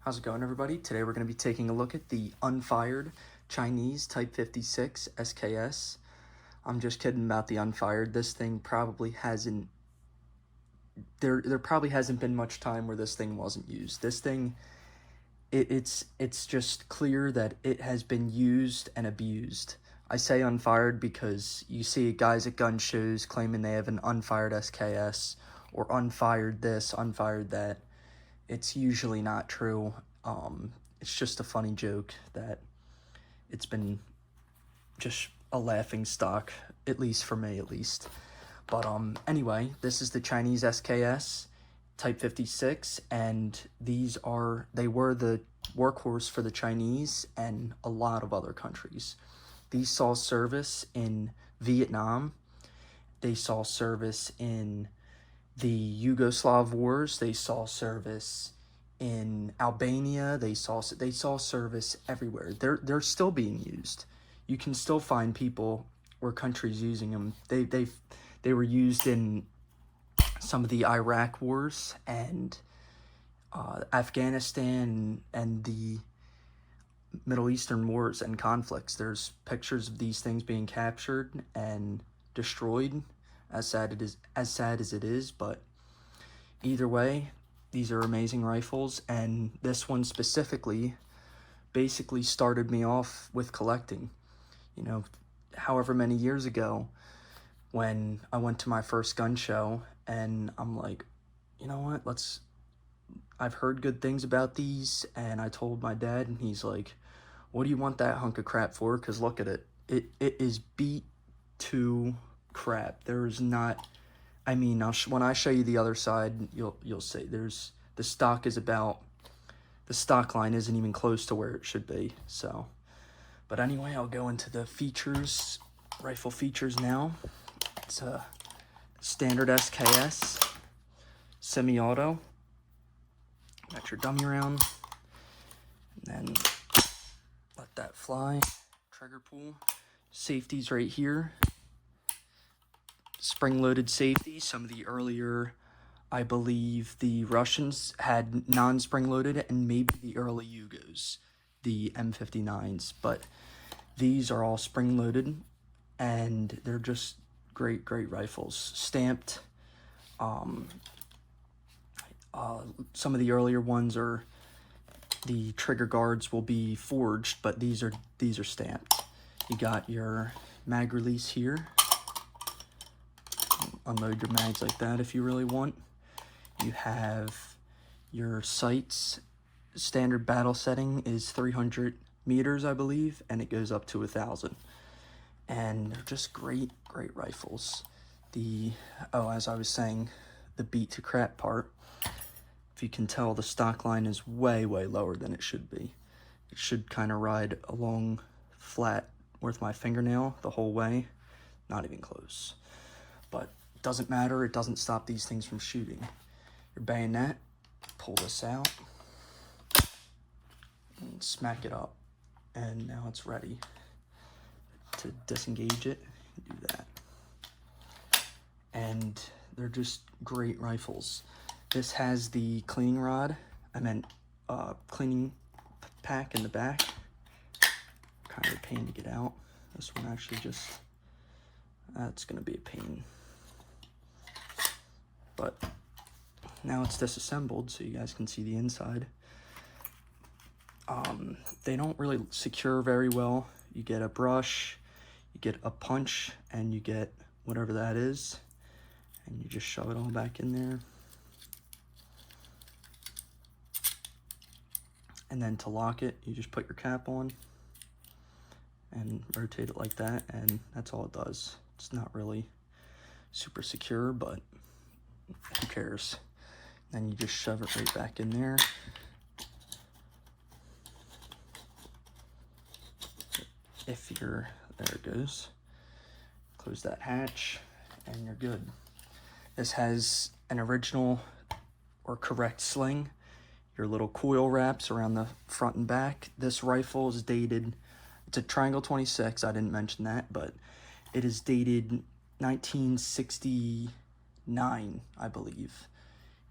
How's it going, everybody? Today we're going to be taking a look at the unfired Chinese Type 56 SKS. I'm just kidding about the unfired. This thing probably hasn't... There probably hasn't been much time where this thing wasn't used. This thing, it's just clear that it has been used and abused. I say unfired because you see guys at gun shows claiming they have an unfired SKS or unfired this, unfired that. It's usually not true. It's just a funny joke that it's been just a laughing stock, at least for me, at least. But anyway, this is the Chinese SKS Type 56, and they were the workhorse for the Chinese and a lot of other countries. These saw service in Vietnam. They saw service in the Yugoslav wars. They saw service in Albania. They saw service everywhere. They're still being used. You can still find people or countries using them. They were used in some of the Iraq wars and Afghanistan and the Middle Eastern wars and conflicts. There's pictures of these things being captured and destroyed. As sad as it is, but either way, these are amazing rifles, and this one specifically basically started me off with collecting. You know, however many years ago, when I went to my first gun show, and I'm like, you know what, I've heard good things about these, and I told my dad, and he's like, what do you want that hunk of crap for? Because look at it. It is beat to crap. There's not, I mean, when I show you the other side, you'll see the stock line isn't even close to where it should be. So, but anyway, I'll go into the features, rifle features now. It's a standard SKS, semi-auto. Got your dummy round, and then let that fly. Trigger pull, safeties right here. Spring-loaded safety. Some of the earlier, I believe the Russians had non-spring-loaded, and maybe the early Yugos, the M59s, but these are all spring-loaded, and they're just great rifles. Stamped. Some of the earlier ones are, the trigger guards will be forged, but these are stamped. You got your mag release here. Unload your mags like that if you really want. You have your sights. Standard battle setting is 300 meters, I believe, and it goes up to 1,000. And they're just great rifles. As I was saying, the beat to crap part, if you can tell, the stock line is way lower than it should be. It should kind of ride along flat with my fingernail the whole way. Not even close. But doesn't matter, it doesn't stop these things from shooting. Your bayonet, pull this out, and smack it up, and now it's ready. To disengage it, do that. And they're just great rifles. This has the cleaning rod, cleaning pack in the back. Kind of a pain to get out. This one actually that's gonna be a pain. But now it's disassembled so you guys can see the inside. They don't really secure very well. You get a brush, you get a punch, and you get whatever that is, and you just shove it all back in there. And then to lock it, you just put your cap on and rotate it like that, and that's all it does. It's not really super secure, but who cares? Then you just shove it right back in there. There it goes. Close that hatch, and you're good. This has an original or correct sling. Your little coil wraps around the front and back. This rifle is dated, it's a Triangle 26, I didn't mention that, but it is dated 1969, I believe.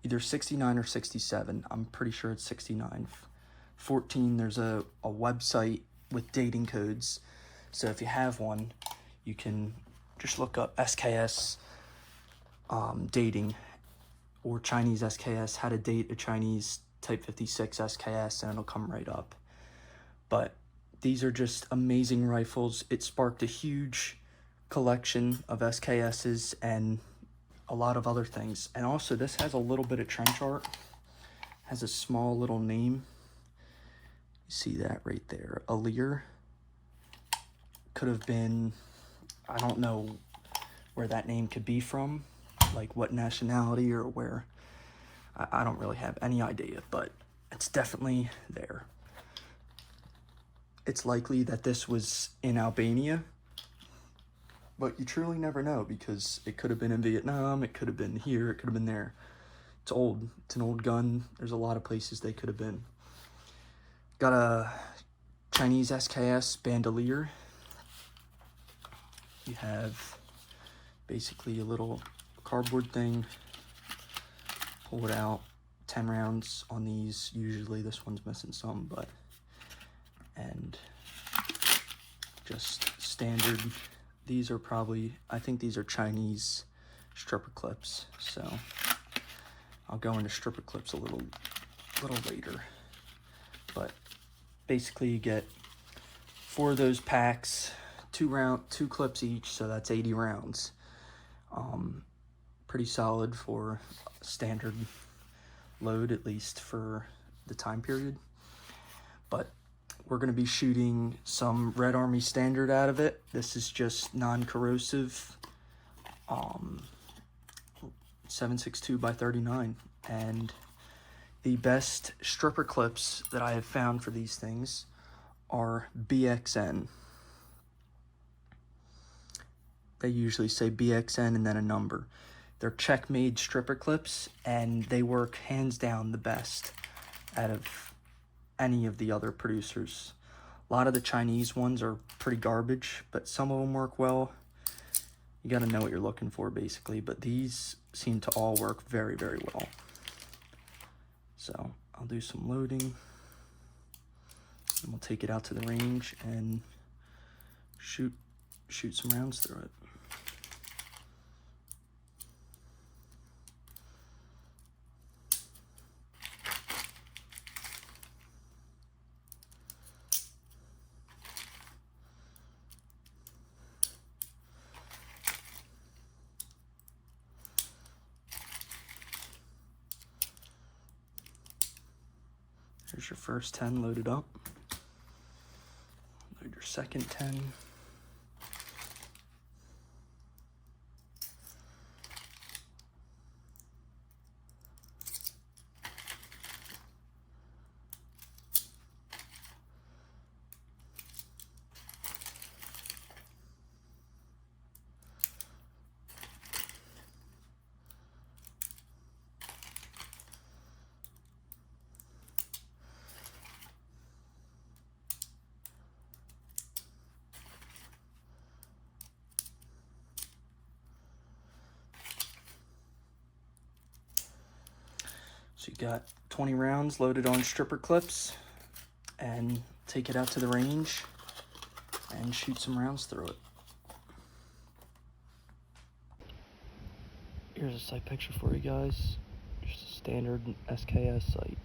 Either 69 or 67. I'm pretty sure it's 69. 14, there's a website with dating codes. So if you have one, you can just look up SKS dating, or Chinese SKS, how to date a Chinese Type 56 SKS, and it'll come right up. But these are just amazing rifles. It sparked a huge collection of SKSs and a lot of other things. And also, this has a little bit of trench art, has a small little name. You see that right there, Alir. Could have been, I don't know where that name could be from, like what nationality or where. I don't really have any idea, but it's definitely there. It's likely that this was in Albania, but you truly never know, because it could have been in Vietnam, it could have been here, it could have been there. It's old. It's an old gun. There's a lot of places they could have been. Got a Chinese SKS Bandolier. You have basically a little cardboard thing. Pull it out. 10 rounds on these. Usually this one's missing some, but... And just standard. These are probably, I think these are Chinese stripper clips, so I'll go into stripper clips a little later. But basically you get 4 of those packs, 2 clips each, so that's 80 rounds. Pretty solid for standard load, at least for the time period. But we're going to be shooting some Red Army Standard out of it. This is just non-corrosive 7.62 by 39. And the best stripper clips that I have found for these things are BXN. They usually say BXN and then a number. They're Czech-made stripper clips, and they work hands down the best out of any of the other producers. A lot of the Chinese ones are pretty garbage, but some of them work well. You got to know what you're looking for, basically, but these seem to all work very, very well. So I'll do some loading, and we'll take it out to the range and shoot some rounds through it. There's your first 10 loaded up. Load your second 10. So you got 20 rounds loaded on stripper clips, and take it out to the range and shoot some rounds through it. Here's a sight picture for you guys. Just a standard SKS sight.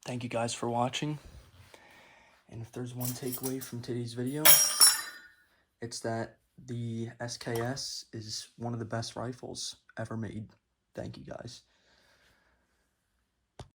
Thank you guys for watching. And if there's one takeaway from today's video, it's that the SKS is one of the best rifles ever made. Thank you guys.